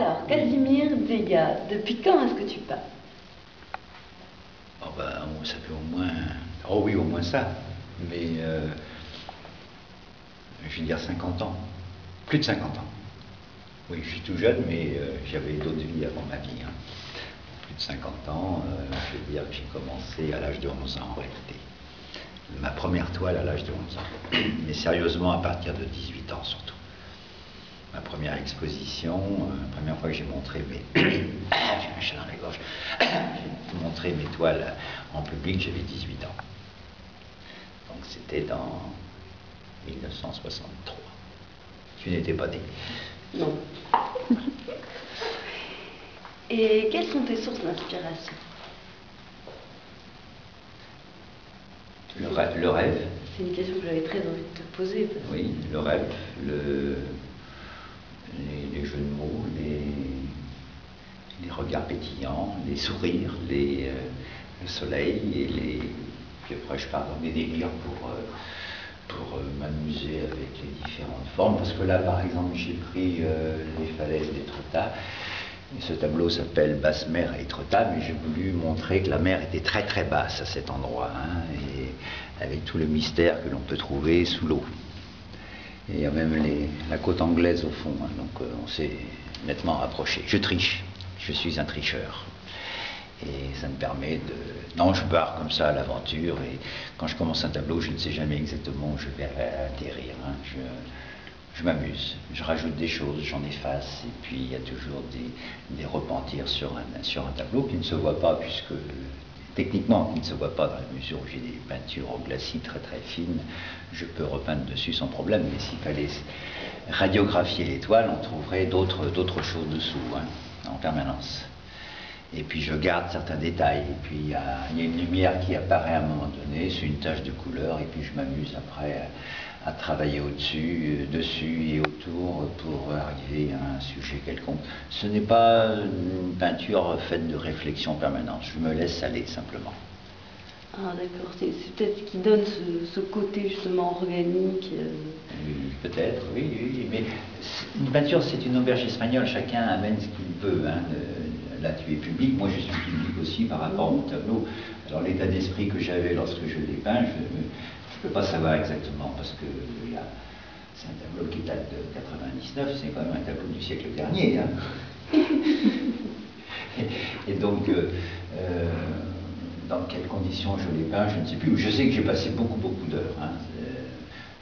Alors, Casimir Degas, depuis quand est-ce que tu peins? Oh ben, ça fait au moins... Oh oui, au moins ça. Mais, je vais dire 50 ans. Plus de 50 ans. Oui, je suis tout jeune, mais j'avais d'autres vies avant ma vie. Hein. Plus de 50 ans, je veux dire que j'ai commencé à l'âge de 11 ans en réalité. Ma première toile à l'âge de 11 ans. Mais sérieusement à partir de 18 ans surtout. Ma première exposition, la première fois que j'ai montré mes... j'ai un chat dans la gorge. J'ai montré mes toiles en public, j'avais 18 ans. Donc c'était dans 1963. Tu n'étais pas né. Non. Et quelles sont tes sources d'inspiration? Le rêve. C'est une question que j'avais très envie de te poser. Oui, le rêve, les jeux de mots, les regards pétillants, les sourires, le soleil et puis après je pars dans des délires pour m'amuser avec les différentes formes. Parce que là, par exemple, j'ai pris les falaises d'Étretat. Et ce tableau s'appelle Basse mer à Étretat, mais j'ai voulu montrer que la mer était très très basse à cet endroit, hein, et avec tout le mystère que l'on peut trouver sous l'eau. Et il y a même la côte anglaise au fond, hein, donc on s'est nettement rapproché. Je triche, je suis un tricheur. Et ça me permet de... Non, je pars comme ça à l'aventure, et quand je commence un tableau, je ne sais jamais exactement où je vais atterrir. Hein. Je m'amuse, je rajoute des choses, j'en efface, et puis il y a toujours des repentirs sur un tableau qui ne se voit pas, puisque techniquement, qui ne se voit pas dans la mesure où j'ai des peintures au glacis très très fines, je peux repeindre dessus sans problème, mais s'il fallait radiographier les toiles, on trouverait d'autres choses dessous, hein, en permanence. Et puis je garde certains détails, et puis il y a une lumière qui apparaît à un moment donné, c'est une tache de couleur, et puis je m'amuse après à travailler au-dessus, dessus et autour pour arriver à un sujet quelconque. Ce n'est pas une peinture faite de réflexion permanente, je me laisse aller simplement. Ah d'accord, c'est peut-être ce qui donne ce côté justement organique. Oui, peut-être, oui, mais une peinture c'est une auberge espagnole, chacun amène ce qu'il veut. Hein. Là tu es public, moi je suis public aussi par rapport au tableau. Alors l'état d'esprit que j'avais lorsque je l'ai peint, je ne peux pas savoir exactement, parce que c'est un tableau qui date de 99, c'est quand même un tableau du siècle dernier. Hein. et donc, dans quelles conditions je l'ai peint, je ne sais plus. Je sais que j'ai passé beaucoup d'heures. Hein.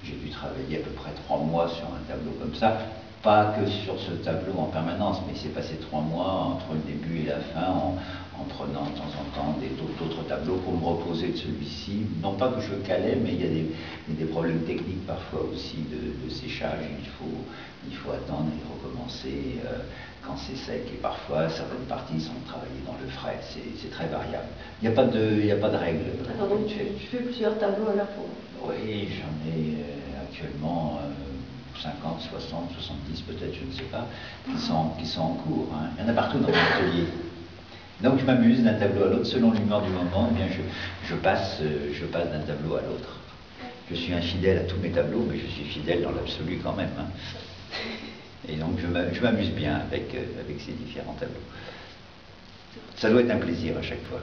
J'ai dû travailler à peu près 3 mois sur un tableau comme ça. Pas que sur ce tableau en permanence, mais il s'est passé 3 mois entre le début et la fin, en prenant de temps en temps d'autres tableaux pour me reposer de celui-ci. Non pas que je calais, mais il y a des problèmes techniques parfois aussi de séchage. Il faut attendre et recommencer quand c'est sec. Et parfois, certaines parties sont travaillées dans le frais. C'est très variable. Il n'y a pas de règle. Alors donc tu fais plusieurs tableaux à la fois? Oui, j'en ai actuellement 50, 60, 70 peut-être, je ne sais pas, qui sont en cours. Hein. Il y en a partout dans mon atelier. Donc je m'amuse d'un tableau à l'autre, selon l'humeur du moment, eh bien je passe d'un tableau à l'autre. Je suis infidèle à tous mes tableaux, mais je suis fidèle dans l'absolu quand même. Hein. Et donc je m'amuse bien avec ces différents tableaux. Ça doit être un plaisir à chaque fois.